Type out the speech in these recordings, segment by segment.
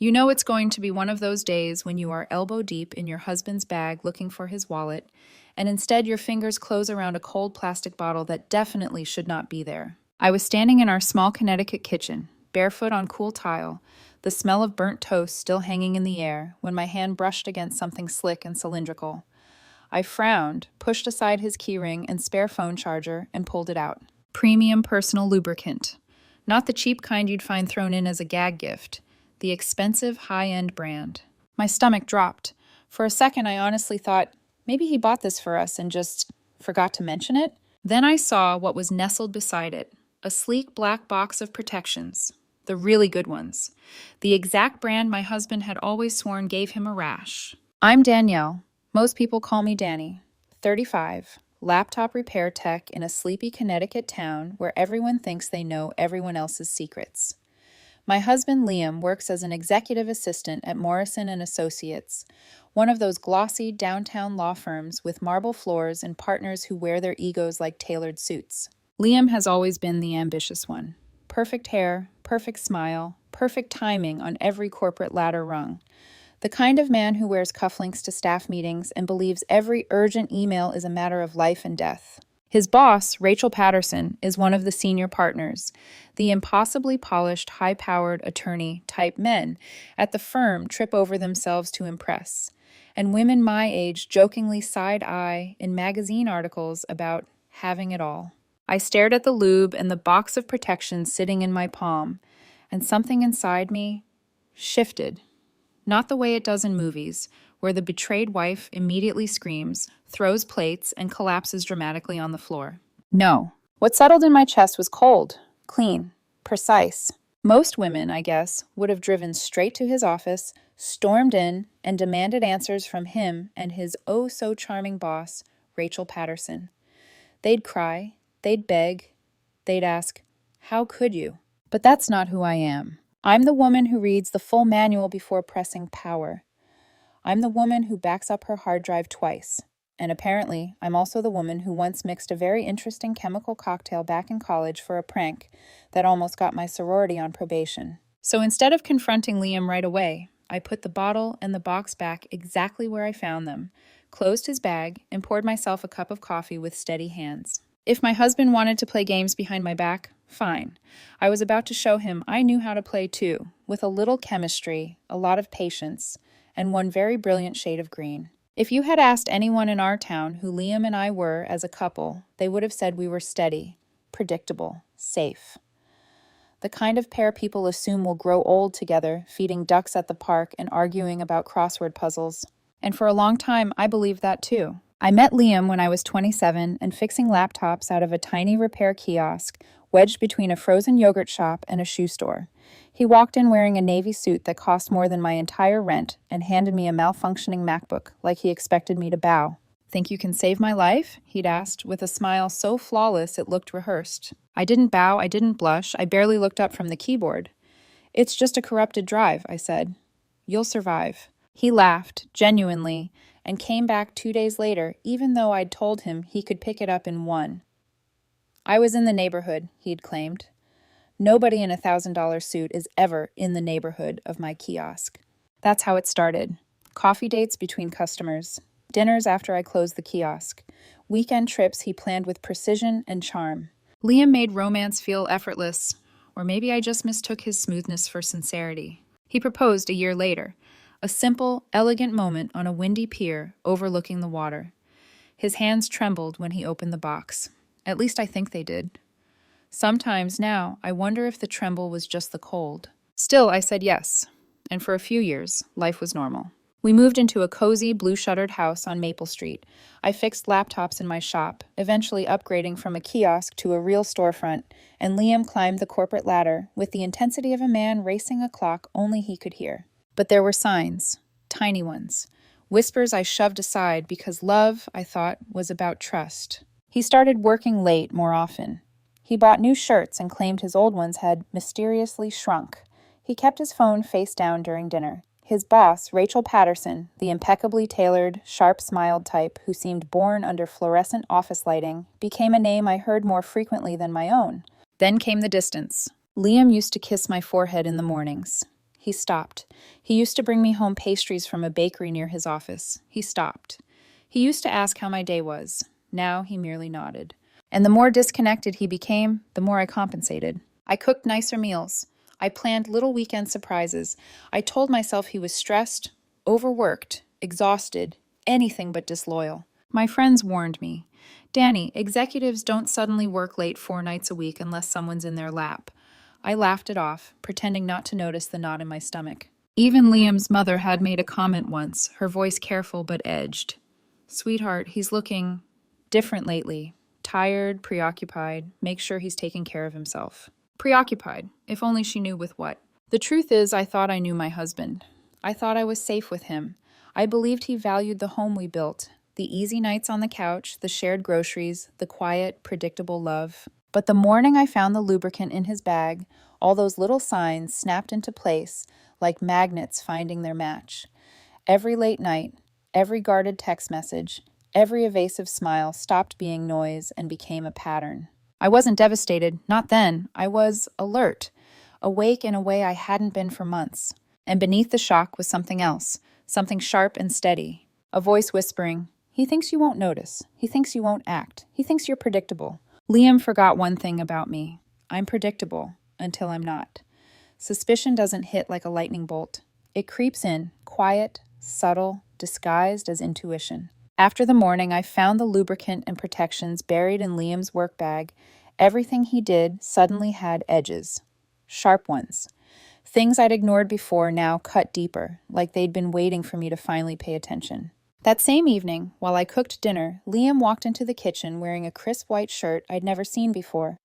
You know it's going to be one of those days when you are elbow deep in your husband's bag looking for his wallet, and instead your fingers close around a cold plastic bottle that definitely should not be there. I was standing in our small Connecticut kitchen, barefoot on cool tile, the smell of burnt toast still hanging in the air, when my hand brushed against something slick and cylindrical. I frowned, pushed aside his keyring and spare phone charger, and pulled it out. Premium personal lubricant. Not the cheap kind you'd find thrown in as a gag gift. The expensive, high-end brand. My stomach dropped. For a second, I honestly thought, maybe he bought this for us and just forgot to mention it. Then I saw what was nestled beside it, a sleek black box of protections. The really good ones. The exact brand my husband had always sworn gave him a rash. I'm Danielle. Most people call me Danny. 35. Laptop repair tech in a sleepy Connecticut town where everyone thinks they know everyone else's secrets. My husband, Liam, works as an executive assistant at Morrison & Associates, one of those glossy downtown law firms with marble floors and partners who wear their egos like tailored suits. Liam has always been the ambitious one. Perfect hair, perfect smile, perfect timing on every corporate ladder rung. The kind of man who wears cufflinks to staff meetings and believes every urgent email is a matter of life and death. His boss, Rachel Patterson, is one of the senior partners, the impossibly polished, high-powered attorney-type men at the firm trip over themselves to impress, and women my age jokingly side-eye in magazine articles about having it all. I stared at the lube and the box of protection sitting in my palm, and something inside me shifted. Not the way it does in movies, where the betrayed wife immediately screams, throws plates, and collapses dramatically on the floor. No. What settled in my chest was cold, clean, precise. Most women, I guess, would have driven straight to his office, stormed in, and demanded answers from him and his oh-so-charming boss, Rachel Patterson. They'd cry, they'd beg, they'd ask, "How could you?" But that's not who I am. I'm the woman who reads the full manual before pressing power. I'm the woman who backs up her hard drive twice. And apparently, I'm also the woman who once mixed a very interesting chemical cocktail back in college for a prank that almost got my sorority on probation. So instead of confronting Liam right away, I put the bottle and the box back exactly where I found them, closed his bag, and poured myself a cup of coffee with steady hands. If my husband wanted to play games behind my back, fine. I was about to show him I knew how to play too, with a little chemistry, a lot of patience, and one very brilliant shade of green. If you had asked anyone in our town who Liam and I were as a couple, they would have said we were steady, predictable, safe. The kind of pair people assume will grow old together, feeding ducks at the park and arguing about crossword puzzles. And for a long time, I believed that too. I met Liam when I was 27 and fixing laptops out of a tiny repair kiosk wedged between a frozen yogurt shop and a shoe store. He walked in wearing a navy suit that cost more than my entire rent and handed me a malfunctioning MacBook like he expected me to bow. "Think you can save my life?" he'd asked, with a smile so flawless it looked rehearsed. I didn't bow, I didn't blush, I barely looked up from the keyboard. "It's just a corrupted drive," I said. "You'll survive." He laughed, genuinely, and came back 2 days later, even though I'd told him he could pick it up in one. I was in the neighborhood, he'd claimed. Nobody in a $1,000 suit is ever in the neighborhood of my kiosk. That's how it started. Coffee dates between customers. Dinners after I closed the kiosk. Weekend trips he planned with precision and charm. Liam made romance feel effortless, or maybe I just mistook his smoothness for sincerity. He proposed a year later. A simple, elegant moment on a windy pier overlooking the water. His hands trembled when he opened the box. At least I think they did. Sometimes now, I wonder if the tremble was just the cold. Still, I said yes, and for a few years, life was normal. We moved into a cozy, blue-shuttered house on Maple Street. I fixed laptops in my shop, eventually upgrading from a kiosk to a real storefront, and Liam climbed the corporate ladder with the intensity of a man racing a clock only he could hear. But there were signs, tiny ones, whispers I shoved aside because love, I thought, was about trust. He started working late more often. He bought new shirts and claimed his old ones had mysteriously shrunk. He kept his phone face down during dinner. His boss, Rachel Patterson, the impeccably tailored, sharp-smiled type who seemed born under fluorescent office lighting, became a name I heard more frequently than my own. Then came the distance. Liam used to kiss my forehead in the mornings. He stopped. He used to bring me home pastries from a bakery near his office. He stopped. He used to ask how my day was. Now he merely nodded. And the more disconnected he became, the more I compensated. I cooked nicer meals. I planned little weekend surprises. I told myself he was stressed, overworked, exhausted, anything but disloyal. My friends warned me. Danny, executives don't suddenly work late 4 nights a week unless someone's in their lap. I laughed it off, pretending not to notice the knot in my stomach. Even Liam's mother had made a comment once, her voice careful but edged. Sweetheart, he's looking different lately. Tired, preoccupied, make sure he's taking care of himself. Preoccupied, if only she knew with what. The truth is, I thought I knew my husband. I thought I was safe with him. I believed he valued the home we built, the easy nights on the couch, the shared groceries, the quiet, predictable love. But the morning I found the lubricant in his bag, all those little signs snapped into place like magnets finding their match. Every late night, every guarded text message, every evasive smile stopped being noise and became a pattern. I wasn't devastated, not then. I was alert, awake in a way I hadn't been for months. And beneath the shock was something else, something sharp and steady. A voice whispering, "He thinks you won't notice. He thinks you won't act. He thinks you're predictable." Liam forgot one thing about me. I'm predictable until I'm not. Suspicion doesn't hit like a lightning bolt. It creeps in, quiet, subtle, disguised as intuition. After the morning I found the lubricant and protections buried in Liam's work bag, everything he did suddenly had edges. Sharp ones. Things I'd ignored before now cut deeper, like they'd been waiting for me to finally pay attention. That same evening, while I cooked dinner, Liam walked into the kitchen wearing a crisp white shirt I'd never seen before.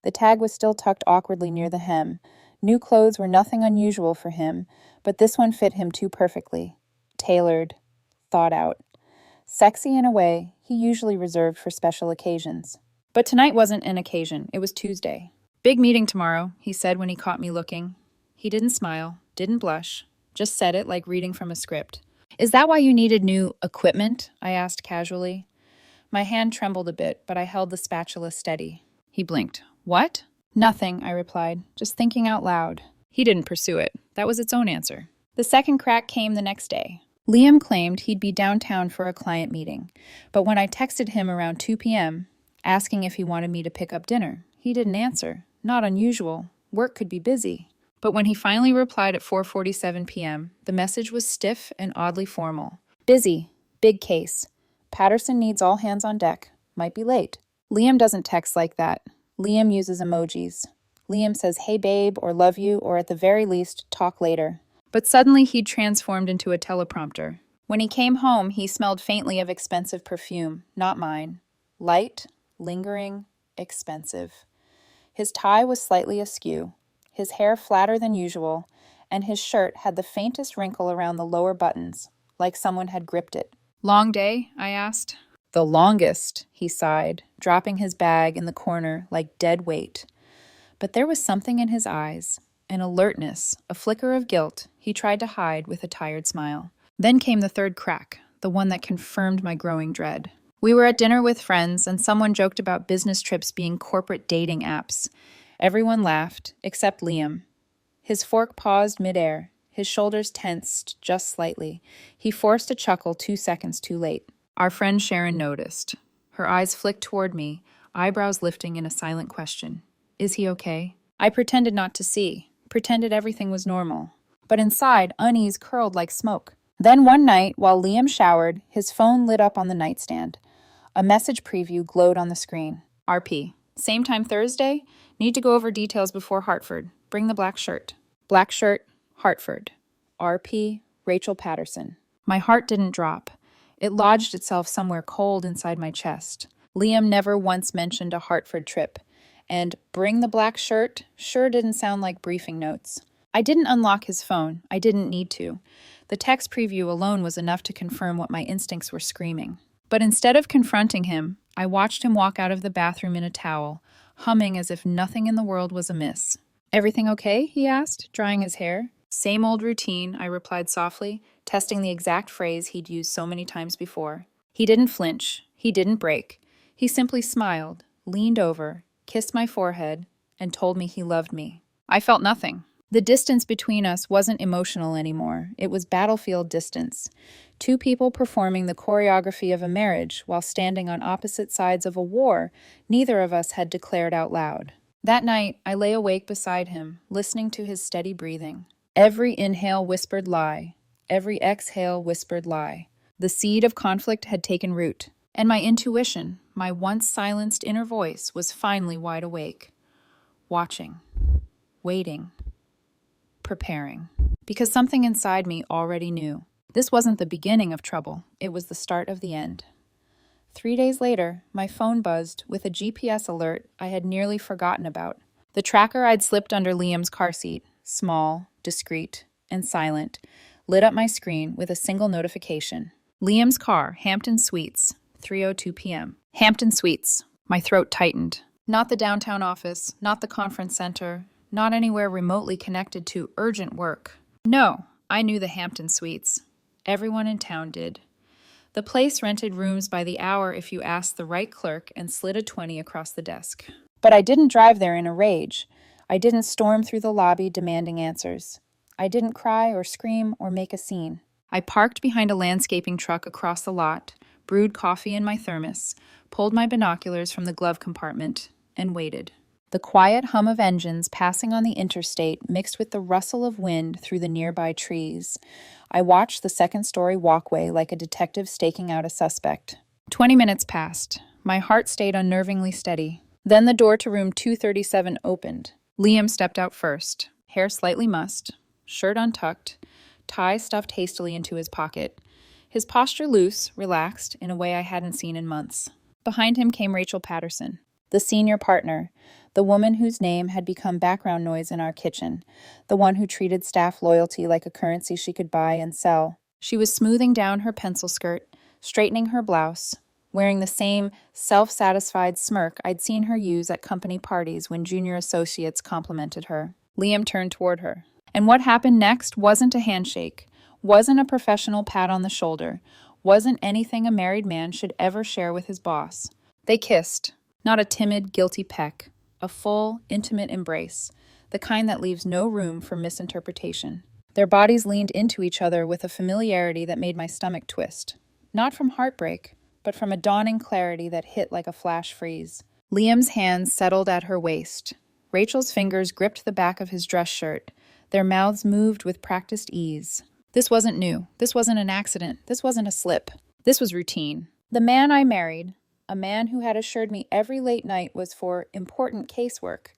The tag was still tucked awkwardly near the hem. New clothes were nothing unusual for him, but this one fit him too perfectly. Tailored, thought out. Sexy in a way he usually reserved for special occasions. But tonight wasn't an occasion, it was Tuesday. "Big meeting tomorrow," he said when he caught me looking. He didn't smile, didn't blush, just said it like reading from a script. "Is that why you needed new equipment?" I asked casually. My hand trembled a bit, but I held the spatula steady. He blinked. "What?" "Nothing," I replied, just thinking out loud. He didn't pursue it. That was its own answer. The second crack came the next day. Liam claimed he'd be downtown for a client meeting, but when I texted him around 2 p.m., asking if he wanted me to pick up dinner, he didn't answer. Not unusual. Work could be busy. But when he finally replied at 4:47 p.m., the message was stiff and oddly formal. "Busy. Big case. Patterson needs all hands on deck. Might be late." Liam doesn't text like that. Liam uses emojis. Liam says, "Hey babe," or "love you," or at the very least, "talk later." But suddenly he'd transformed into a teleprompter. When he came home, he smelled faintly of expensive perfume, not mine. Light, lingering, expensive. His tie was slightly askew, his hair flatter than usual, and his shirt had the faintest wrinkle around the lower buttons, like someone had gripped it. "Long day?" I asked. "The longest," he sighed, dropping his bag in the corner like dead weight. But there was something in his eyes, an alertness, a flicker of guilt he tried to hide with a tired smile. Then came the third crack, the one that confirmed my growing dread. We were at dinner with friends, and someone joked about business trips being corporate dating apps. Everyone laughed, except Liam. His fork paused midair, his shoulders tensed just slightly. He forced a chuckle 2 seconds too late. Our friend Sharon noticed. Her eyes flicked toward me, eyebrows lifting in a silent question. "Is he okay?" I pretended not to see, pretended everything was normal. But inside, unease curled like smoke. Then one night, while Liam showered, his phone lit up on the nightstand. A message preview glowed on the screen. "RP. Same time Thursday? Need to go over details before Hartford. Bring the black shirt." Black shirt, Hartford. RP, Rachel Patterson. My heart didn't drop. It lodged itself somewhere cold inside my chest. Liam never once mentioned a Hartford trip. And "bring the black shirt" sure didn't sound like briefing notes. I didn't unlock his phone. I didn't need to. The text preview alone was enough to confirm what my instincts were screaming. But instead of confronting him, I watched him walk out of the bathroom in a towel, humming as if nothing in the world was amiss. "Everything okay?" he asked, drying his hair. "Same old routine," I replied softly, testing the exact phrase he'd used so many times before. He didn't flinch. He didn't break. He simply smiled, leaned over, kissed my forehead, and told me he loved me. I felt nothing. The distance between us wasn't emotional anymore. It was battlefield distance. Two people performing the choreography of a marriage while standing on opposite sides of a war neither of us had declared out loud. That night, I lay awake beside him, listening to his steady breathing. Every inhale whispered lie. Every exhale whispered lie. The seed of conflict had taken root, and my intuition, my once silenced inner voice, was finally wide awake. Watching. Waiting. Preparing. Because something inside me already knew. This wasn't the beginning of trouble. It was the start of the end. 3 days later, my phone buzzed with a GPS alert I had nearly forgotten about. The tracker I'd slipped under Liam's car seat, small, discreet, and silent, lit up my screen with a single notification. Liam's car, Hampton Suites, 3:02 p.m. Hampton Suites. My throat tightened. Not the downtown office, not the conference center, not anywhere remotely connected to urgent work. No, I knew the Hampton Suites. Everyone in town did. The place rented rooms by the hour if you asked the right clerk and slid a 20 across the desk. But I didn't drive there in a rage. I didn't storm through the lobby demanding answers. I didn't cry or scream or make a scene. I parked behind a landscaping truck across the lot, brewed coffee in my thermos, pulled my binoculars from the glove compartment, and waited. The quiet hum of engines passing on the interstate mixed with the rustle of wind through the nearby trees. I watched the second-story walkway like a detective staking out a suspect. 20 minutes passed. My heart stayed unnervingly steady. Then the door to room 237 opened. Liam stepped out first, hair slightly mussed, shirt untucked, tie stuffed hastily into his pocket. His posture loose, relaxed, in a way I hadn't seen in months. Behind him came Rachel Patterson, the senior partner, the woman whose name had become background noise in our kitchen, the one who treated staff loyalty like a currency she could buy and sell. She was smoothing down her pencil skirt, straightening her blouse, wearing the same self-satisfied smirk I'd seen her use at company parties when junior associates complimented her. Liam turned toward her. And what happened next wasn't a handshake, wasn't a professional pat on the shoulder, wasn't anything a married man should ever share with his boss. They kissed, not a timid, guilty peck. A full, intimate embrace, the kind that leaves no room for misinterpretation. Their bodies leaned into each other with a familiarity that made my stomach twist. Not from heartbreak, but from a dawning clarity that hit like a flash freeze. Liam's hands settled at her waist. Rachel's fingers gripped the back of his dress shirt. Their mouths moved with practiced ease. This wasn't new. This wasn't an accident. This wasn't a slip. This was routine. The man I married, a man who had assured me every late night was for important casework,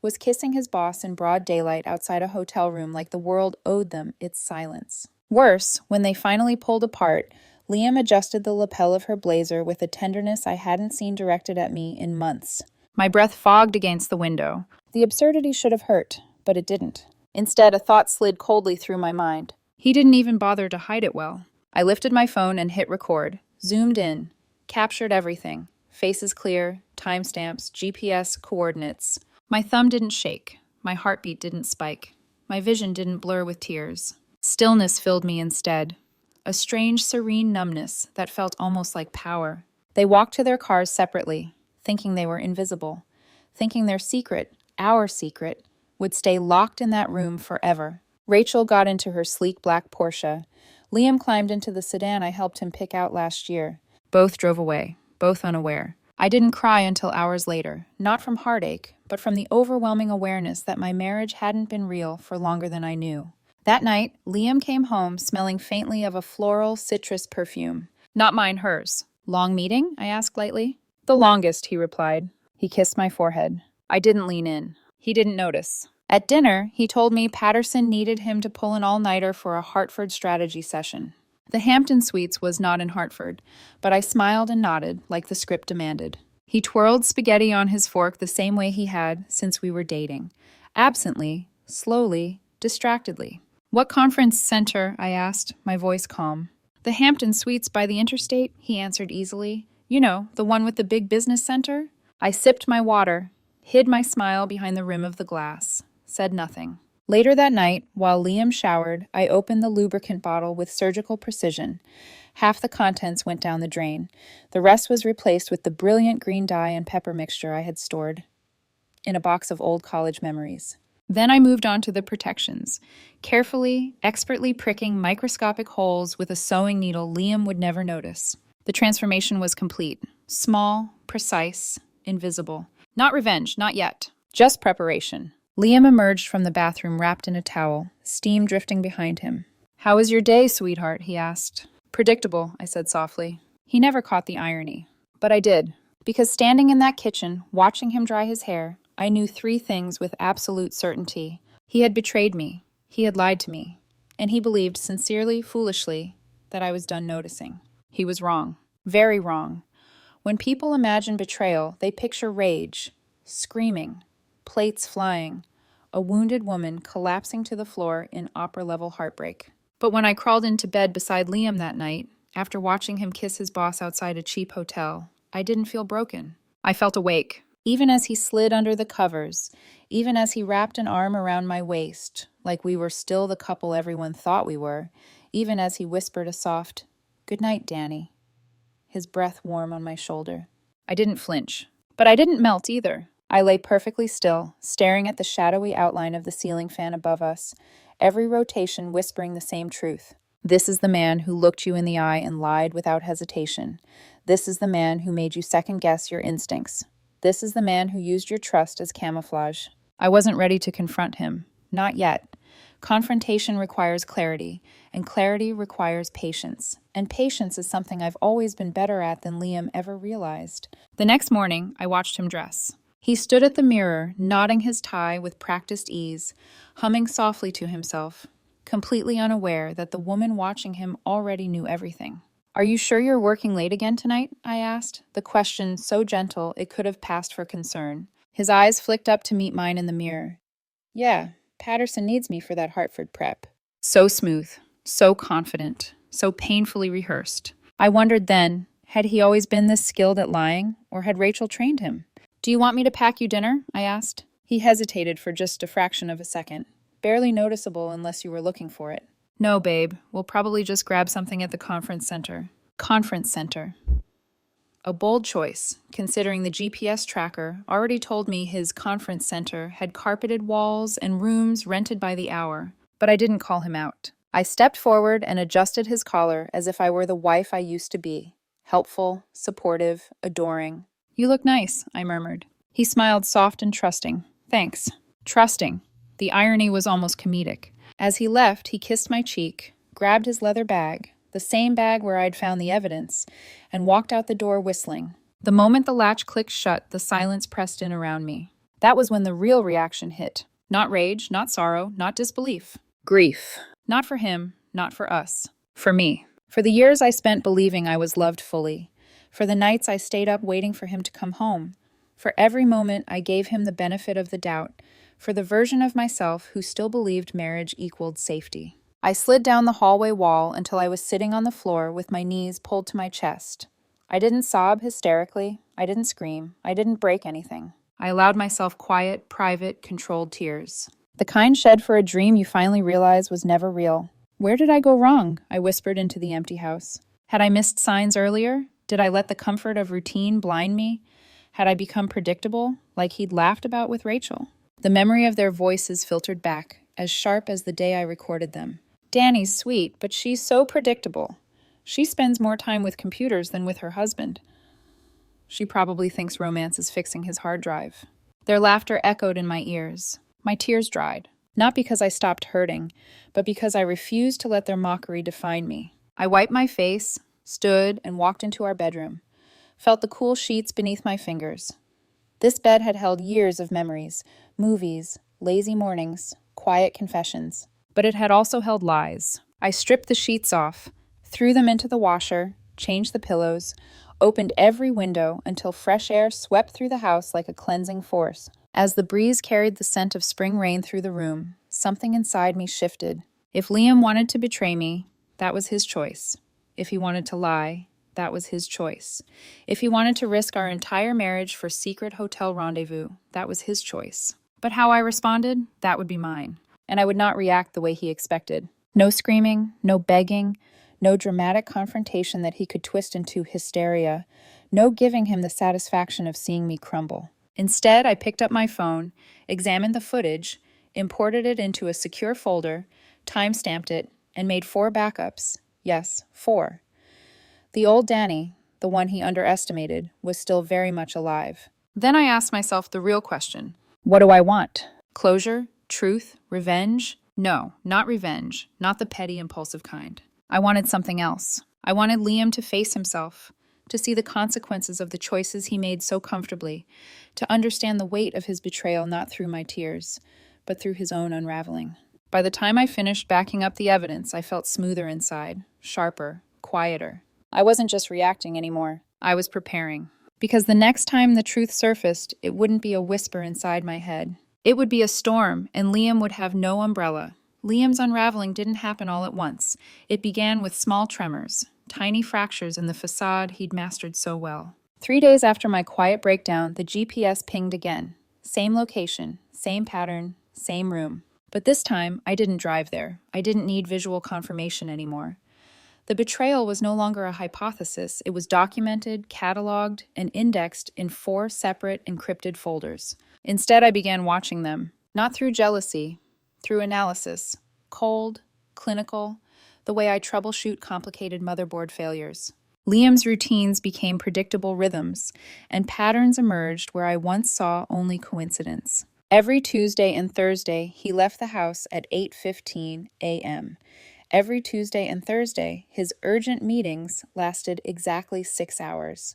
was kissing his boss in broad daylight outside a hotel room like the world owed them its silence. Worse, when they finally pulled apart, Liam adjusted the lapel of her blazer with a tenderness I hadn't seen directed at me in months. My breath fogged against the window. The absurdity should have hurt, but it didn't. Instead, a thought slid coldly through my mind. He didn't even bother to hide it well. I lifted my phone and hit record, zoomed in, captured everything. Faces clear, timestamps, GPS coordinates. My thumb didn't shake. My heartbeat didn't spike. My vision didn't blur with tears. Stillness filled me instead. A strange, serene numbness that felt almost like power. They walked to their cars separately, thinking they were invisible, thinking their secret, our secret, would stay locked in that room forever. Rachel got into her sleek black Porsche. Liam climbed into the sedan I helped him pick out last year. Both drove away, both unaware. I didn't cry until hours later, not from heartache, but from the overwhelming awareness that my marriage hadn't been real for longer than I knew. That night, Liam came home smelling faintly of a floral citrus perfume. Not mine, hers. Long meeting? I asked lightly. The longest, he replied. He kissed my forehead. I didn't lean in. He didn't notice. At dinner, he told me Patterson needed him to pull an all-nighter for a Hartford strategy session. The Hampton Suites was not in Hartford, but I smiled and nodded like the script demanded. He twirled spaghetti on his fork the same way he had since we were dating. Absently, slowly, distractedly. What conference center? I asked, my voice calm. The Hampton Suites by the interstate, he answered easily. You know, the one with the big business center? I sipped my water, hid my smile behind the rim of the glass, said nothing. Later that night, while Liam showered, I opened the lubricant bottle with surgical precision. Half the contents went down the drain. The rest was replaced with the brilliant green dye and pepper mixture I had stored in a box of old college memories. Then I moved on to the protections, carefully, expertly pricking microscopic holes with a sewing needle Liam would never notice. The transformation was complete. Small, precise, invisible. Not revenge, not yet. Just preparation. Liam emerged from the bathroom wrapped in a towel, steam drifting behind him. "How was your day, sweetheart?" he asked. "Predictable," I said softly. He never caught the irony. But I did. Because standing in that kitchen, watching him dry his hair, I knew three things with absolute certainty. He had betrayed me. He had lied to me. And he believed, sincerely, foolishly, that I was done noticing. He was wrong. Very wrong. When people imagine betrayal, they picture rage, screaming, plates flying, a wounded woman collapsing to the floor in opera-level heartbreak. But when I crawled into bed beside Liam that night, after watching him kiss his boss outside a cheap hotel, I didn't feel broken. I felt awake. Even as he slid under the covers, even as he wrapped an arm around my waist, like we were still the couple everyone thought we were, even as he whispered a soft, "Good night, Danny," his breath warm on my shoulder. I didn't flinch. But I didn't melt either. I lay perfectly still, staring at the shadowy outline of the ceiling fan above us, every rotation whispering the same truth. This is the man who looked you in the eye and lied without hesitation. This is the man who made you second-guess your instincts. This is the man who used your trust as camouflage. I wasn't ready to confront him. Not yet. Confrontation requires clarity, and clarity requires patience. And patience is something I've always been better at than Liam ever realized. The next morning, I watched him dress. He stood at the mirror, knotting his tie with practiced ease, humming softly to himself, completely unaware that the woman watching him already knew everything. "Are you sure you're working late again tonight?" I asked, the question so gentle it could have passed for concern. His eyes flicked up to meet mine in the mirror. "Yeah, Patterson needs me for that Hartford prep." So smooth, so confident, so painfully rehearsed. I wondered then, had he always been this skilled at lying, or had Rachel trained him? "Do you want me to pack you dinner?" I asked. He hesitated for just a fraction of a second, barely noticeable unless you were looking for it. "No, babe. We'll probably just grab something at the conference center." Conference center. A bold choice, considering the GPS tracker already told me his conference center had carpeted walls and rooms rented by the hour. But I didn't call him out. I stepped forward and adjusted his collar as if I were the wife I used to be. Helpful, supportive, adoring. "You look nice," I murmured. He smiled soft and trusting. "Thanks." Trusting. The irony was almost comedic. As he left, he kissed my cheek, grabbed his leather bag, the same bag where I'd found the evidence, and walked out the door whistling. The moment the latch clicked shut, the silence pressed in around me. That was when the real reaction hit. Not rage, not sorrow, not disbelief. Grief. Not for him, not for us. For me. For the years I spent believing I was loved fully. For the nights I stayed up waiting for him to come home. For every moment I gave him the benefit of the doubt. For the version of myself who still believed marriage equaled safety. I slid down the hallway wall until I was sitting on the floor with my knees pulled to my chest. I didn't sob hysterically. I didn't scream. I didn't break anything. I allowed myself quiet, private, controlled tears. The kind shed for a dream you finally realize was never real. Where did I go wrong? I whispered into the empty house. Had I missed signs earlier? Did I let the comfort of routine blind me? Had I become predictable, like he'd laughed about with Rachel? The memory of their voices filtered back, as sharp as the day I recorded them. "Danny's sweet, but she's so predictable. She spends more time with computers than with her husband. She probably thinks romance is fixing his hard drive." Their laughter echoed in my ears. My tears dried, not because I stopped hurting, but because I refused to let their mockery define me. I wiped my face, stood, and walked into our bedroom, felt the cool sheets beneath my fingers. This bed had held years of memories, movies, lazy mornings, quiet confessions. But it had also held lies. I stripped the sheets off, threw them into the washer, changed the pillows, opened every window until fresh air swept through the house like a cleansing force. As the breeze carried the scent of spring rain through the room, something inside me shifted. If Liam wanted to betray me, that was his choice. If he wanted to lie, that was his choice. If he wanted to risk our entire marriage for secret hotel rendezvous, that was his choice. But how I responded, that would be mine. And I would not react the way he expected. No screaming, no begging, no dramatic confrontation that he could twist into hysteria, no giving him the satisfaction of seeing me crumble. Instead, I picked up my phone, examined the footage, imported it into a secure folder, time-stamped it, and made 4 backups. Yes, 4. The old Danny, the one he underestimated, was still very much alive. Then I asked myself the real question. What do I want? Closure? Truth? Revenge? No, not revenge. Not the petty, impulsive kind. I wanted something else. I wanted Liam to face himself, to see the consequences of the choices he made so comfortably, to understand the weight of his betrayal not through my tears, but through his own unraveling. By the time I finished backing up the evidence, I felt smoother inside, sharper, quieter. I wasn't just reacting anymore. I was preparing. Because the next time the truth surfaced, it wouldn't be a whisper inside my head. It would be a storm, and Liam would have no umbrella. Liam's unraveling didn't happen all at once. It began with small tremors, tiny fractures in the facade he'd mastered so well. 3 days after my quiet breakdown, the GPS pinged again. Same location, same pattern, same room. But this time, I didn't drive there. I didn't need visual confirmation anymore. The betrayal was no longer a hypothesis. It was documented, cataloged, and indexed in 4 separate encrypted folders. Instead, I began watching them, not through jealousy, through analysis, cold, clinical, the way I troubleshoot complicated motherboard failures. Liam's routines became predictable rhythms, and patterns emerged where I once saw only coincidence. Every Tuesday and Thursday, he left the house at 8:15 a.m. Every Tuesday and Thursday, his urgent meetings lasted exactly 6 hours.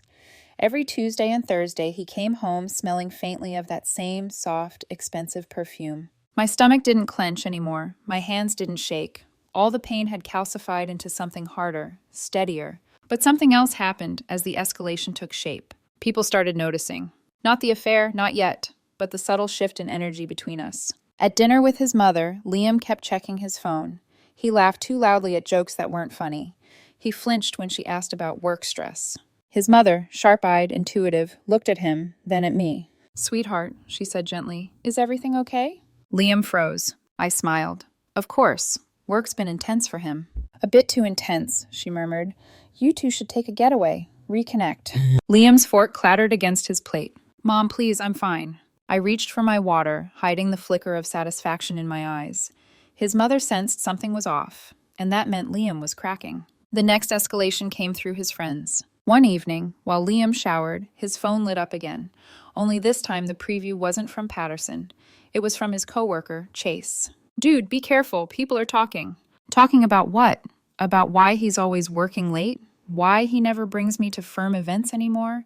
Every Tuesday and Thursday, he came home smelling faintly of that same soft, expensive perfume. My stomach didn't clench anymore. My hands didn't shake. All the pain had calcified into something harder, steadier. But something else happened as the escalation took shape. People started noticing. Not the affair, not yet, but the subtle shift in energy between us. At dinner with his mother, Liam kept checking his phone. He laughed too loudly at jokes that weren't funny. He flinched when she asked about work stress. His mother, sharp-eyed, intuitive, looked at him, then at me. "Sweetheart," she said gently, "is everything okay?" Liam froze. I smiled. Of course. Work's been intense for him. "A bit too intense," she murmured. "You two should take a getaway. Reconnect." Liam's fork clattered against his plate. "Mom, please, I'm fine." I reached for my water, hiding the flicker of satisfaction in my eyes. His mother sensed something was off, and that meant Liam was cracking. The next escalation came through his friends. One evening, while Liam showered, his phone lit up again. Only this time the preview wasn't from Patterson. It was from his coworker, Chase. "Dude, be careful. People are talking." Talking about what? About why he's always working late? Why he never brings me to firm events anymore?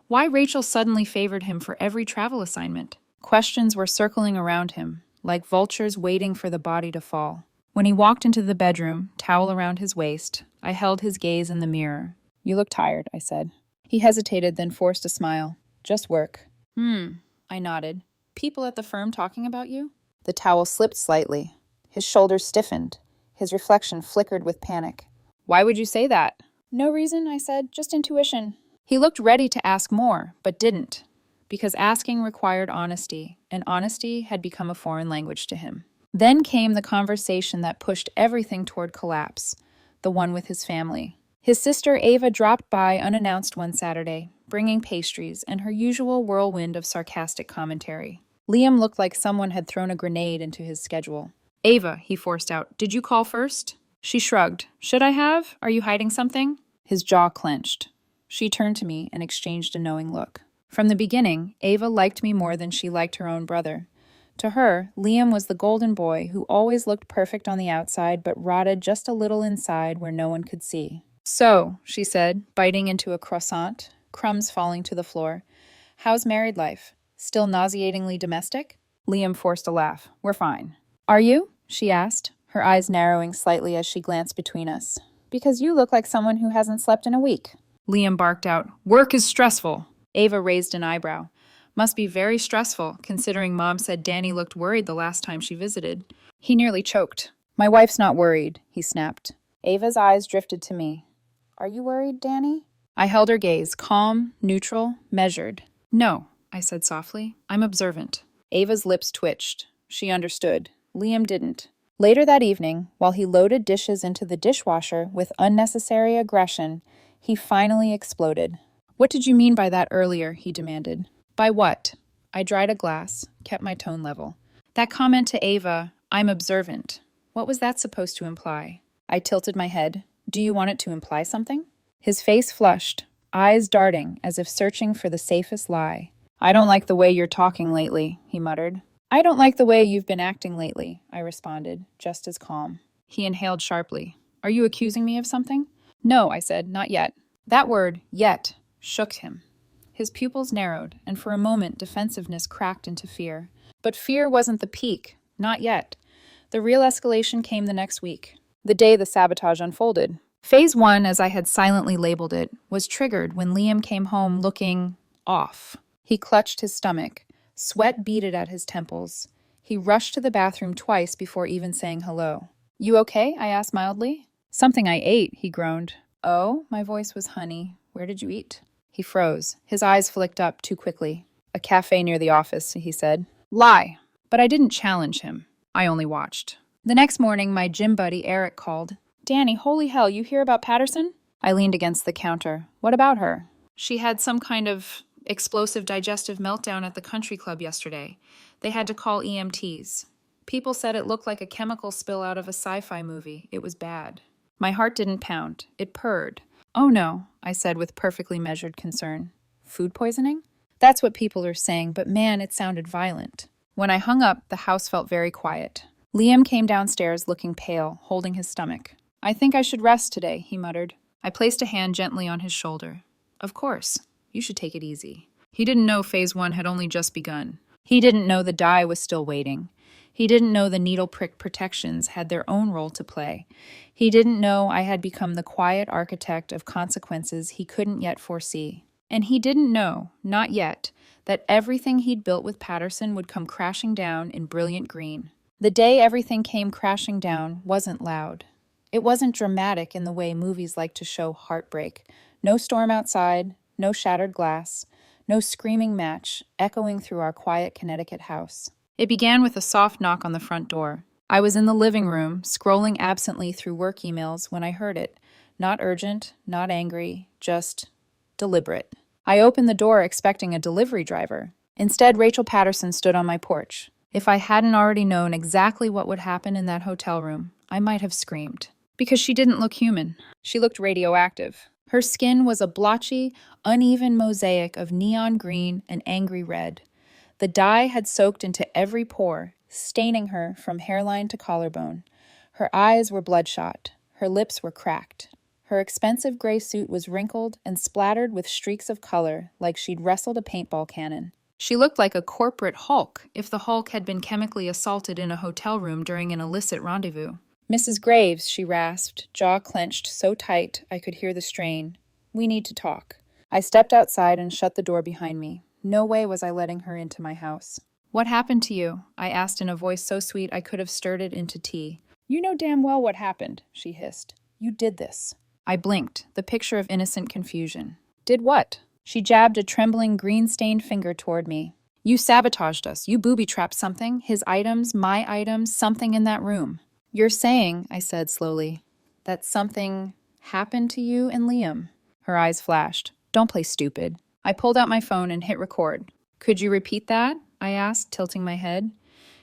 Why Rachel suddenly favored him for every travel assignment? Questions were circling around him, like vultures waiting for the body to fall. When he walked into the bedroom, towel around his waist, I held his gaze in the mirror. "You look tired," I said. He hesitated, then forced a smile. "Just work." I nodded. "People at the firm talking about you?" The towel slipped slightly. His shoulders stiffened. His reflection flickered with panic. "Why would you say that?" "No reason," I said. "Just intuition." He looked ready to ask more, but didn't, because asking required honesty, and honesty had become a foreign language to him. Then came the conversation that pushed everything toward collapse, the one with his family. His sister Ava dropped by unannounced one Saturday, bringing pastries and her usual whirlwind of sarcastic commentary. Liam looked like someone had thrown a grenade into his schedule. "Ava," he forced out, "did you call first?" She shrugged. "Should I have? Are you hiding something?" His jaw clenched. She turned to me and exchanged a knowing look. From the beginning, Ava liked me more than she liked her own brother. To her, Liam was the golden boy who always looked perfect on the outside but rotted just a little inside where no one could see. "So," she said, biting into a croissant, crumbs falling to the floor, "how's married life? Still nauseatingly domestic?" Liam forced a laugh. "We're fine." "Are you?" she asked, her eyes narrowing slightly as she glanced between us. "Because you look like someone who hasn't slept in a week." Liam barked out, "Work is stressful." Ava raised an eyebrow. "Must be very stressful, considering Mom said Danny looked worried the last time she visited." He nearly choked. "My wife's not worried," he snapped. Ava's eyes drifted to me. "Are you worried, Danny?" I held her gaze, calm, neutral, measured. "No," I said softly. "I'm observant." Ava's lips twitched. She understood. Liam didn't. Later that evening, while he loaded dishes into the dishwasher with unnecessary aggression, he finally exploded. "What did you mean by that earlier?" he demanded. "By what?" I dried a glass, kept my tone level. That comment to Ava, "I'm observant," what was that supposed to imply? I tilted my head. Do you want it to imply something? His face flushed, eyes darting as if searching for the safest lie. "I don't like the way you're talking lately," he muttered. "I don't like the way you've been acting lately," I responded, just as calm. He inhaled sharply. "Are you accusing me of something?" "No," I said, "not yet." That word, yet, shook him. His pupils narrowed, and for a moment defensiveness cracked into fear. But fear wasn't the peak, not yet. The real escalation came the next week, the day the sabotage unfolded. Phase 1, as I had silently labeled it, was triggered when Liam came home looking off. He clutched his stomach. Sweat beaded at his temples. He rushed to the bathroom twice before even saying hello. "You okay?" I asked mildly. "Something I ate," he groaned. "Oh?" My voice was honey. "Where did you eat?" He froze. His eyes flicked up too quickly. "A cafe near the office," he said. Lie. But I didn't challenge him. I only watched. The next morning, my gym buddy Eric called. "Danny, holy hell, you hear about Patterson?" I leaned against the counter. "What about her?" "She had some kind of explosive digestive meltdown at the country club yesterday. They had to call EMTs. People said it looked like a chemical spill out of a sci-fi movie. It was bad." My heart didn't pound. It purred. "Oh no," I said with perfectly measured concern. "Food poisoning?" That's what people are saying, but man, it sounded violent. When I hung up, the house felt very quiet. Liam came downstairs looking pale, holding his stomach. "I think I should rest today," he muttered. I placed a hand gently on his shoulder. "Of course. You should take it easy." He didn't know phase 1 had only just begun. He didn't know the die was still waiting. He didn't know the needle prick protections had their own role to play. He didn't know I had become the quiet architect of consequences he couldn't yet foresee. And he didn't know, not yet, that everything he'd built with Patterson would come crashing down in brilliant green. The day everything came crashing down wasn't loud. It wasn't dramatic in the way movies like to show heartbreak. No storm outside, no shattered glass, no screaming match echoing through our quiet Connecticut house. It began with a soft knock on the front door. I was in the living room, scrolling absently through work emails when I heard it. Not urgent, not angry, just deliberate. I opened the door expecting a delivery driver. Instead, Rachel Patterson stood on my porch. If I hadn't already known exactly what would happen in that hotel room, I might have screamed. Because she didn't look human. She looked radioactive. Her skin was a blotchy, uneven mosaic of neon green and angry red. The dye had soaked into every pore, staining her from hairline to collarbone. Her eyes were bloodshot. Her lips were cracked. Her expensive gray suit was wrinkled and splattered with streaks of color, like she'd wrestled a paintball cannon. She looked like a corporate Hulk, if the Hulk had been chemically assaulted in a hotel room during an illicit rendezvous. "Mrs. Graves," she rasped, jaw clenched so tight I could hear the strain. "We need to talk." I stepped outside and shut the door behind me. No way was I letting her into my house. "What happened to you?" I asked in a voice so sweet I could have stirred it into tea. "You know damn well what happened," she hissed. "You did this." I blinked, the picture of innocent confusion. "Did what?" She jabbed a trembling green-stained finger toward me. "You sabotaged us. You booby-trapped something, his items, my items, something in that room." "You're saying," I said slowly, "that something happened to you and Liam?" Her eyes flashed. "Don't play stupid." I pulled out my phone and hit record. "Could you repeat that?" I asked, tilting my head.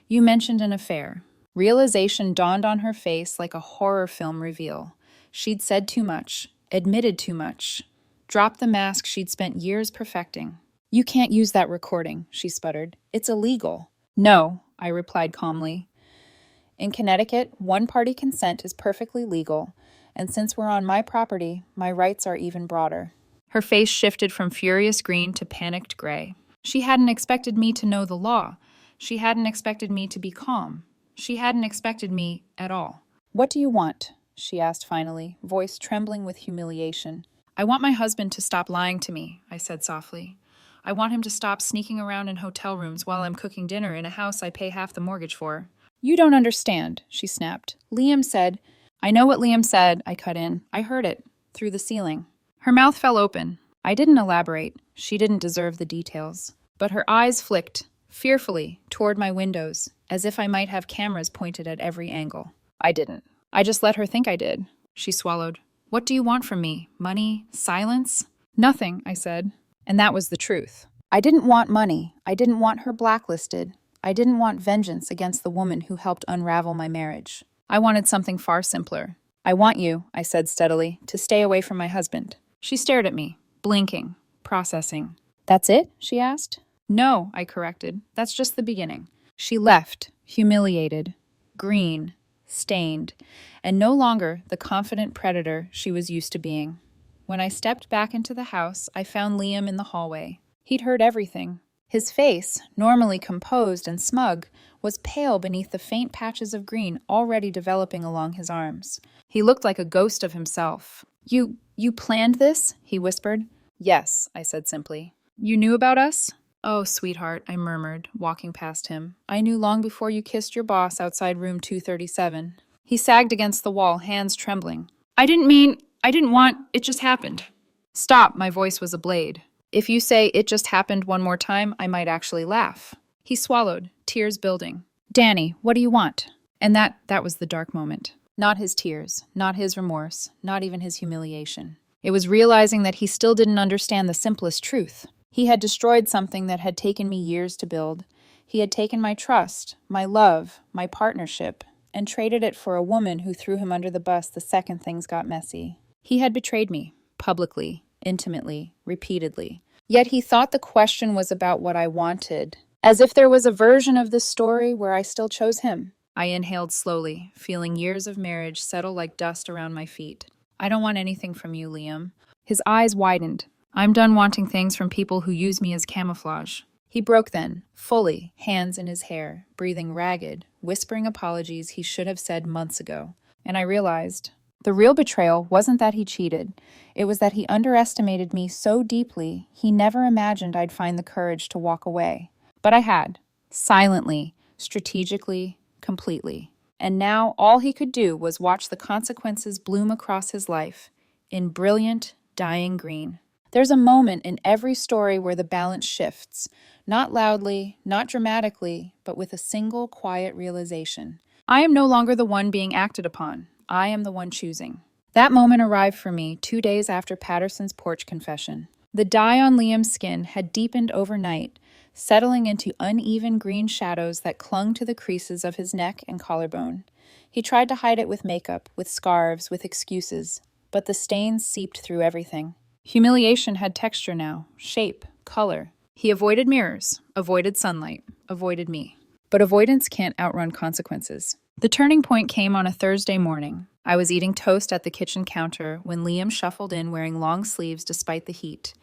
"You mentioned an affair." Realization dawned on her face like a horror film reveal. She'd said too much, admitted too much, dropped the mask she'd spent years perfecting. "You can't use that recording," she sputtered. "It's illegal." "No," I replied calmly. "In Connecticut, one-party consent is perfectly legal, and since we're on my property, my rights are even broader." Her face shifted from furious green to panicked gray. She hadn't expected me to know the law. She hadn't expected me to be calm. She hadn't expected me at all. "What do you want?" she asked finally, voice trembling with humiliation. "I want my husband to stop lying to me," I said softly. "I want him to stop sneaking around in hotel rooms while I'm cooking dinner in a house I pay half the mortgage for." "You don't understand," she snapped. "Liam said—" "I know what Liam said," I cut in. "I heard it. Through the ceiling." Her mouth fell open. I didn't elaborate. She didn't deserve the details. But her eyes flicked, fearfully, toward my windows, as if I might have cameras pointed at every angle. I didn't. I just let her think I did. She swallowed. "What do you want from me? Money? Silence?" "Nothing," I said. And that was the truth. I didn't want money. I didn't want her blacklisted. I didn't want vengeance against the woman who helped unravel my marriage. I wanted something far simpler. I want you, I said steadily, to stay away from my husband. She stared at me, blinking, processing. That's it? She asked. No, I corrected. That's just the beginning. She left, humiliated, green, stained, and no longer the confident predator she was used to being. When I stepped back into the house, I found Liam in the hallway. He'd heard everything. His face, normally composed and smug, was pale beneath the faint patches of green already developing along his arms. He looked like a ghost of himself. You planned this? He whispered. Yes, I said simply. You knew about us? Oh, sweetheart, I murmured, walking past him. I knew long before you kissed your boss outside room 237. He sagged against the wall, hands trembling. I didn't want, it just happened. Stop, my voice was a blade. If you say it just happened one more time, I might actually laugh. He swallowed, tears building. Danny, what do you want? And that was the dark moment. Not his tears, not his remorse, not even his humiliation. It was realizing that he still didn't understand the simplest truth. He had destroyed something that had taken me years to build. He had taken my trust, my love, my partnership, and traded it for a woman who threw him under the bus the second things got messy. He had betrayed me, publicly, intimately, repeatedly. Yet he thought the question was about what I wanted, as if there was a version of this story where I still chose him. I inhaled slowly, feeling years of marriage settle like dust around my feet. I don't want anything from you, Liam. His eyes widened. I'm done wanting things from people who use me as camouflage. He broke then, fully, hands in his hair, breathing ragged, whispering apologies he should have said months ago. And I realized the real betrayal wasn't that he cheated. It was that he underestimated me so deeply he never imagined I'd find the courage to walk away. But I had, silently, strategically, completely. And now all he could do was watch the consequences bloom across his life, in brilliant, dying green. There's a moment in every story where the balance shifts, not loudly, not dramatically, but with a single quiet realization. I am no longer the one being acted upon. I am the one choosing. That moment arrived for me 2 days after Patterson's porch confession. The dye on Liam's skin had deepened overnight, settling into uneven green shadows that clung to the creases of his neck and collarbone. He tried to hide it with makeup, with scarves, with excuses, but the stains seeped through everything. Humiliation had texture now, shape, color. He avoided mirrors, avoided sunlight, avoided me. But avoidance can't outrun consequences. The turning point came on a Thursday morning. I was eating toast at the kitchen counter when Liam shuffled in wearing long sleeves despite the heat.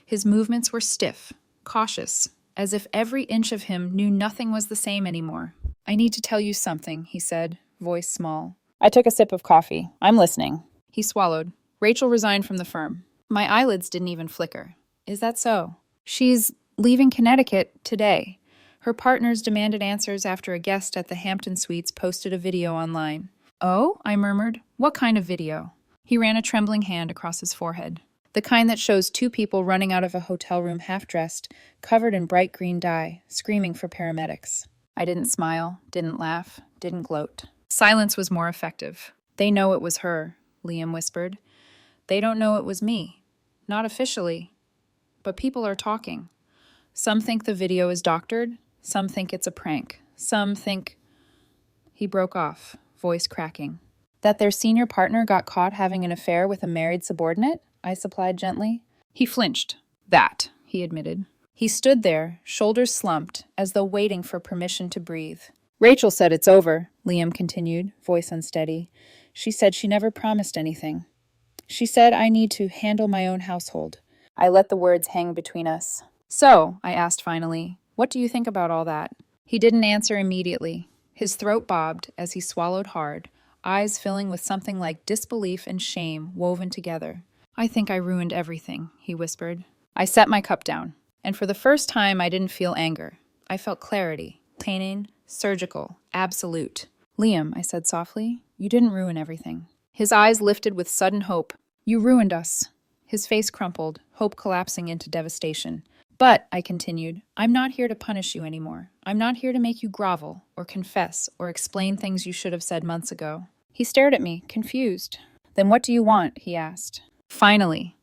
His movements were stiff, cautious, as if every inch of him knew nothing was the same anymore. I need to tell you something, he said, voice small. I took a sip of coffee. I'm listening. He swallowed. Rachel resigned from the firm. My eyelids didn't even flicker. Is that so? She's leaving Connecticut today. Her partners demanded answers after a guest at the Hampton Suites posted a video online. Oh, I murmured. What kind of video? He ran a trembling hand across his forehead. The kind that shows 2 people running out of a hotel room half-dressed, covered in bright green dye, screaming for paramedics. I didn't smile, didn't laugh, didn't gloat. Silence was more effective. They know it was her, Liam whispered. They don't know it was me. Not officially. But people are talking. Some think the video is doctored. Some think it's a prank. Some think... He broke off, voice cracking. That their senior partner got caught having an affair with a married subordinate? I supplied gently. He flinched. That, he admitted. He stood there, shoulders slumped, as though waiting for permission to breathe. Rachel said it's over, Liam continued, voice unsteady. She said she never promised anything. She said I need to handle my own household. I let the words hang between us. So, I asked finally, what do you think about all that? He didn't answer immediately. His throat bobbed as he swallowed hard, eyes filling with something like disbelief and shame woven together. I think I ruined everything, he whispered. I set my cup down, and for the first time I didn't feel anger. I felt clarity, pain, surgical, absolute. Liam, I said softly, you didn't ruin everything. His eyes lifted with sudden hope. You ruined us. His face crumpled, hope collapsing into devastation. But, I continued, I'm not here to punish you anymore. I'm not here to make you grovel, or confess, or explain things you should have said months ago. He stared at me, confused. Then what do you want? He asked. Finally,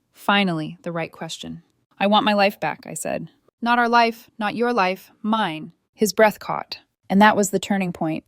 the right question. I want my life back, I said. Not our life, not your life, mine. His breath caught, and that was the turning point,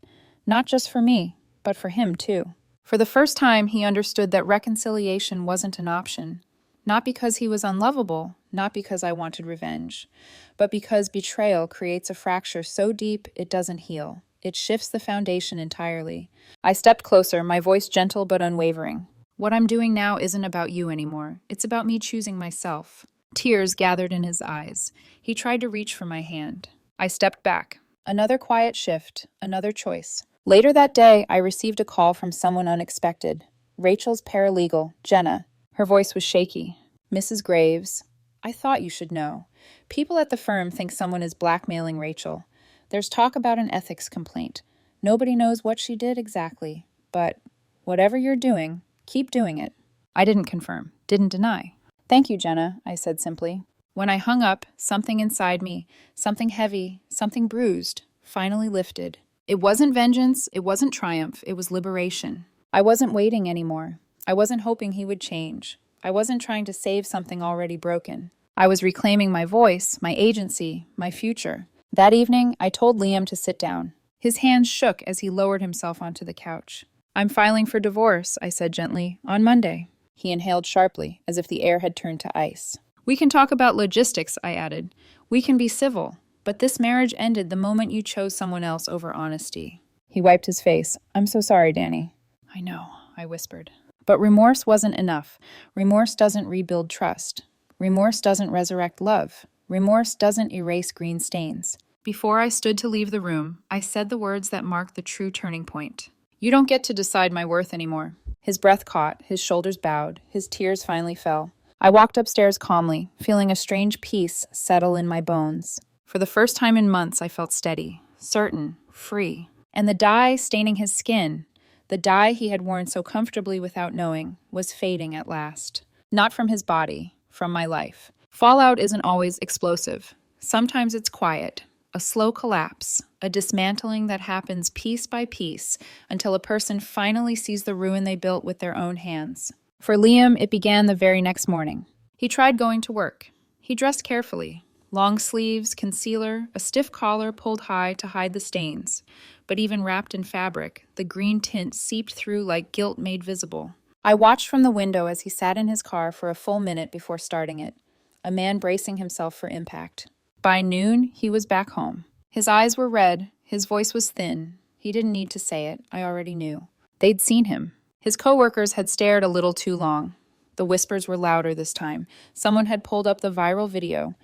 not just for me, but for him too. For the first time, he understood that reconciliation wasn't an option, not because he was unlovable, not because I wanted revenge, but because betrayal creates a fracture so deep it doesn't heal. It shifts the foundation entirely. I stepped closer, my voice gentle but unwavering. What I'm doing now isn't about you anymore. It's about me choosing myself. Tears gathered in his eyes. He tried to reach for my hand. I stepped back. Another quiet shift, another choice. Later that day, I received a call from someone unexpected. Rachel's paralegal, Jenna. Her voice was shaky. Mrs. Graves, I thought you should know. People at the firm think someone is blackmailing Rachel. There's talk about an ethics complaint. Nobody knows what she did exactly. But whatever you're doing, keep doing it. I didn't confirm, didn't deny. Thank you, Jenna, I said simply. When I hung up, something inside me, something heavy, something bruised, finally lifted. It wasn't vengeance, it wasn't triumph, it was liberation. I wasn't waiting anymore. I wasn't hoping he would change. I wasn't trying to save something already broken. I was reclaiming my voice, my agency, my future. That evening, I told Liam to sit down. His hands shook as he lowered himself onto the couch. I'm filing for divorce, I said gently, on Monday. He inhaled sharply, as if the air had turned to ice. We can talk about logistics, I added. We can be civil, but this marriage ended the moment you chose someone else over honesty. He wiped his face. I'm so sorry, Danny. I know, I whispered. But remorse wasn't enough. Remorse doesn't rebuild trust. Remorse doesn't resurrect love. Remorse doesn't erase green stains. Before I stood to leave the room, I said the words that marked the true turning point. You don't get to decide my worth anymore. His breath caught, his shoulders bowed, his tears finally fell. I walked upstairs calmly, feeling a strange peace settle in my bones. For the first time in months, I felt steady, certain, free. And the dye staining his skin, the dye he had worn so comfortably without knowing, was fading at last. Not from his body, from my life. Fallout isn't always explosive. Sometimes it's quiet, a slow collapse, a dismantling that happens piece by piece until a person finally sees the ruin they built with their own hands. For Liam, it began the very next morning. He tried going to work. He dressed carefully. Long sleeves, concealer, a stiff collar pulled high to hide the stains. But even wrapped in fabric, the green tint seeped through like guilt made visible. I watched from the window as he sat in his car for a full minute before starting it, a man bracing himself for impact. By noon, he was back home. His eyes were red, his voice was thin. He didn't need to say it, I already knew. They'd seen him. His coworkers had stared a little too long. The whispers were louder this time. Someone had pulled up the viral video,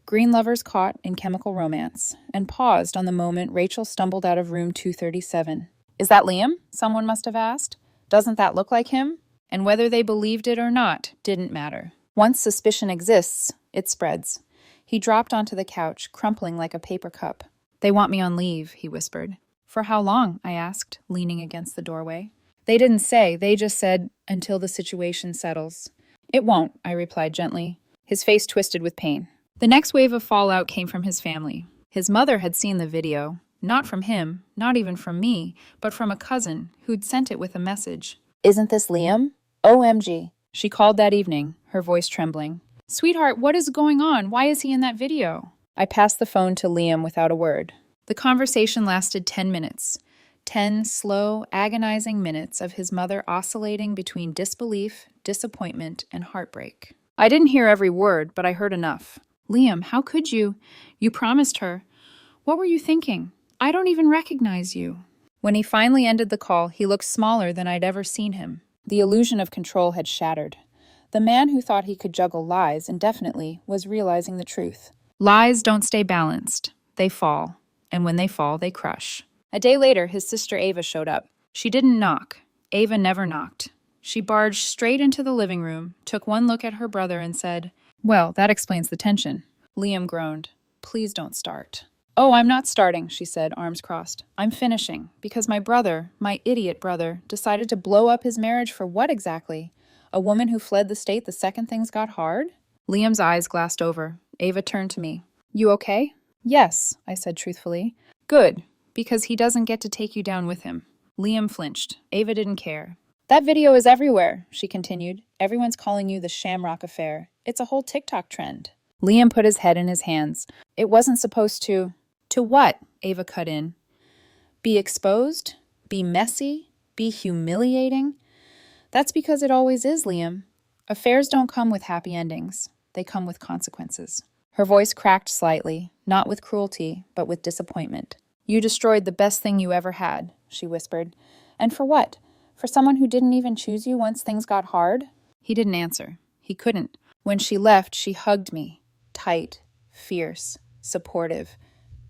Green Lovers Caught in Chemical Romance, and paused on the moment Rachel stumbled out of room 237. Is that Liam? Someone must have asked. Doesn't that look like him? And whether they believed it or not didn't matter. Once suspicion exists, it spreads. He dropped onto the couch, crumpling like a paper cup. They want me on leave, he whispered. For how long? I asked, leaning against the doorway. They didn't say, they just said, until the situation settles. It won't, I replied gently. His face twisted with pain. The next wave of fallout came from his family. His mother had seen the video, not from him, not even from me, but from a cousin who'd sent it with a message. Isn't this Liam? OMG. She called that evening, her voice trembling. Sweetheart, what is going on? Why is he in that video? I passed the phone to Liam without a word. The conversation lasted 10 minutes. 10 slow, agonizing minutes of his mother oscillating between disbelief, disappointment, and heartbreak. I didn't hear every word, but I heard enough. Liam, how could you? You promised her. What were you thinking? I don't even recognize you. When he finally ended the call, he looked smaller than I'd ever seen him. The illusion of control had shattered. The man who thought he could juggle lies indefinitely was realizing the truth. Lies don't stay balanced. They fall. And when they fall, they crush. A day later, his sister Ava showed up. She didn't knock. Ava never knocked. She barged straight into the living room, took one look at her brother and said, Well, that explains the tension. Liam groaned. Please don't start. Oh, I'm not starting, she said, arms crossed. I'm finishing, because my brother, my idiot brother, decided to blow up his marriage for what exactly? A woman who fled the state the second things got hard? Liam's eyes glassed over. Ava turned to me. You okay? Yes, I said truthfully. Good, because he doesn't get to take you down with him. Liam flinched. Ava didn't care. That video is everywhere, she continued. Everyone's calling you the Shamrock Affair. It's a whole TikTok trend. Liam put his head in his hands. It wasn't supposed to... To what? Ava cut in. Be exposed? Be messy? Be humiliating? That's because it always is, Liam. Affairs don't come with happy endings. They come with consequences. Her voice cracked slightly, not with cruelty, but with disappointment. You destroyed the best thing you ever had, she whispered. And for what? For someone who didn't even choose you once things got hard? He didn't answer. He couldn't. When she left, she hugged me, tight, fierce, supportive,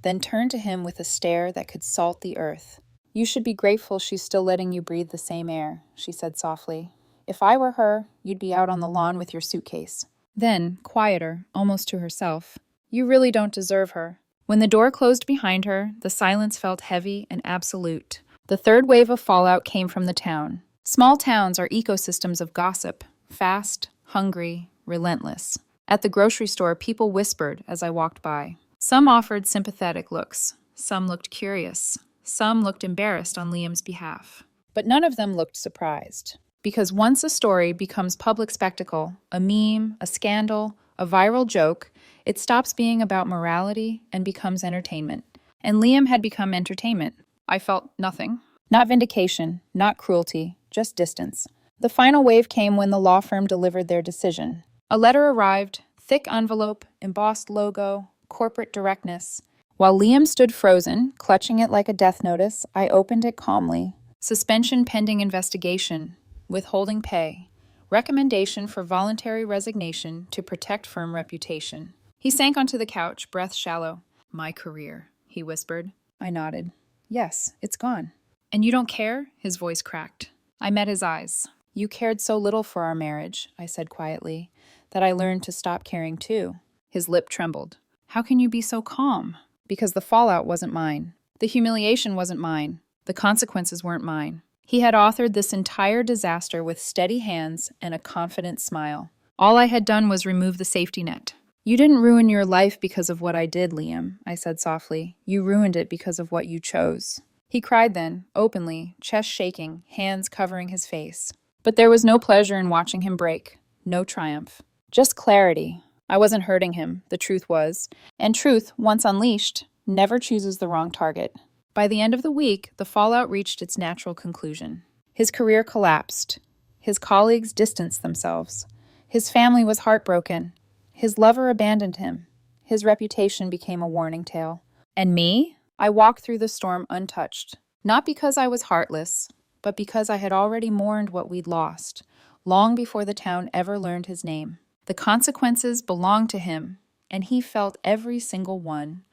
then turned to him with a stare that could salt the earth. You should be grateful she's still letting you breathe the same air, she said softly. If I were her, you'd be out on the lawn with your suitcase. Then, quieter, almost to herself, you really don't deserve her. When the door closed behind her, the silence felt heavy and absolute. The third wave of fallout came from the town. Small towns are ecosystems of gossip, fast, hungry, relentless. At the grocery store, people whispered as I walked by. Some offered sympathetic looks. Some looked curious. Some looked embarrassed on Liam's behalf. But none of them looked surprised. Because once a story becomes public spectacle, a meme, a scandal, a viral joke, it stops being about morality and becomes entertainment. And Liam had become entertainment. I felt nothing. Not vindication, not cruelty, just distance. The final wave came when the law firm delivered their decision. A letter arrived, thick envelope, embossed logo, corporate directness. While Liam stood frozen, clutching it like a death notice, I opened it calmly. Suspension pending investigation. Withholding pay. Recommendation for voluntary resignation to protect firm reputation. He sank onto the couch, breath shallow. My career, he whispered. I nodded. Yes, it's gone. And you don't care? His voice cracked. I met his eyes. You cared so little for our marriage, I said quietly, that I learned to stop caring too. His lip trembled. How can you be so calm? Because the fallout wasn't mine. The humiliation wasn't mine. The consequences weren't mine. He had authored this entire disaster with steady hands and a confident smile. All I had done was remove the safety net. You didn't ruin your life because of what I did, Liam, I said softly. You ruined it because of what you chose. He cried then, openly, chest shaking, hands covering his face. But there was no pleasure in watching him break. No triumph. Just clarity. I wasn't hurting him, the truth was. And truth, once unleashed, never chooses the wrong target. By the end of the week, the fallout reached its natural conclusion. His career collapsed. His colleagues distanced themselves. His family was heartbroken. His lover abandoned him. His reputation became a warning tale. And me? I walked through the storm untouched. Not because I was heartless, but because I had already mourned what we'd lost, long before the town ever learned his name. The consequences belonged to him, and he felt every single one.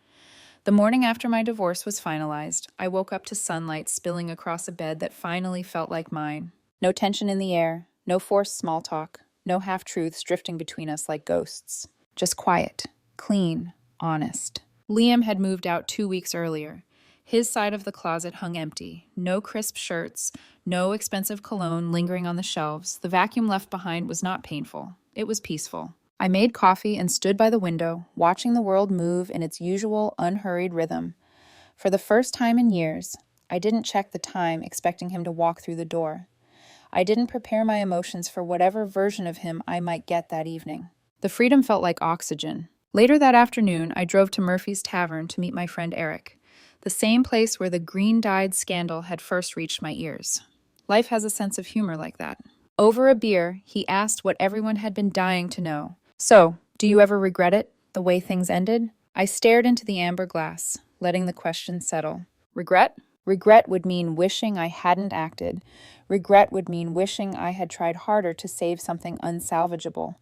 The morning after my divorce was finalized, I woke up to sunlight spilling across a bed that finally felt like mine. No tension in the air, no forced small talk, no half-truths drifting between us like ghosts. Just quiet, clean, honest. Liam had moved out 2 weeks earlier. His side of the closet hung empty. No crisp shirts, no expensive cologne lingering on the shelves. The vacuum left behind was not painful. It was peaceful. I made coffee and stood by the window, watching the world move in its usual unhurried rhythm. For the first time in years, I didn't check the time expecting him to walk through the door. I didn't prepare my emotions for whatever version of him I might get that evening. The freedom felt like oxygen. Later that afternoon, I drove to Murphy's Tavern to meet my friend Eric, the same place where the green-dyed scandal had first reached my ears. Life has a sense of humor like that. Over a beer, he asked what everyone had been dying to know. So, do you ever regret it, the way things ended? I stared into the amber glass, letting the question settle. Regret? Regret would mean wishing I hadn't acted. Regret would mean wishing I had tried harder to save something unsalvageable.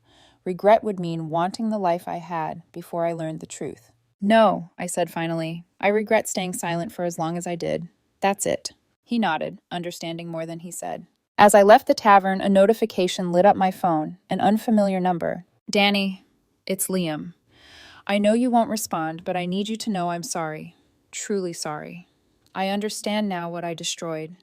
Regret would mean wanting the life I had before I learned the truth. No, I said finally. I regret staying silent for as long as I did. That's it. He nodded, understanding more than he said. As I left the tavern, a notification lit up my phone, an unfamiliar number. Danny, it's Liam. I know you won't respond, but I need you to know I'm sorry. Truly sorry. I understand now what I destroyed.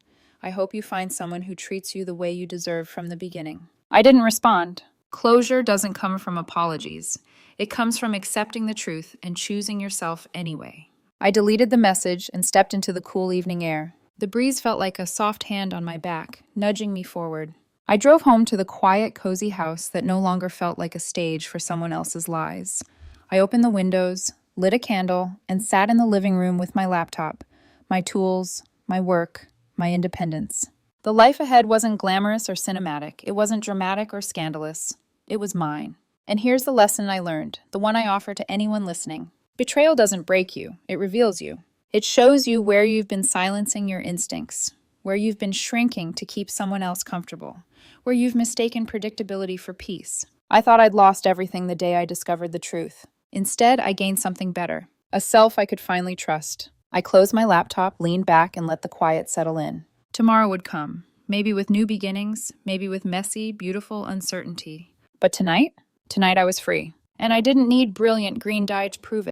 I hope you find someone who treats you the way you deserve from the beginning. I didn't respond. Closure doesn't come from apologies. It comes from accepting the truth and choosing yourself anyway. I deleted the message and stepped into the cool evening air. The breeze felt like a soft hand on my back, nudging me forward. I drove home to the quiet, cozy house that no longer felt like a stage for someone else's lies. I opened the windows, lit a candle, and sat in the living room with my laptop, my tools, my work, my independence. The life ahead wasn't glamorous or cinematic. It wasn't dramatic or scandalous. It was mine. And here's the lesson I learned, the one I offer to anyone listening. Betrayal doesn't break you, it reveals you. It shows you where you've been silencing your instincts, where you've been shrinking to keep someone else comfortable, where you've mistaken predictability for peace. I thought I'd lost everything the day I discovered the truth. Instead, I gained something better, a self I could finally trust. I closed my laptop, leaned back, and let the quiet settle in. Tomorrow would come, maybe with new beginnings, maybe with messy, beautiful uncertainty. But tonight I was free. And I didn't need brilliant green dye to prove it.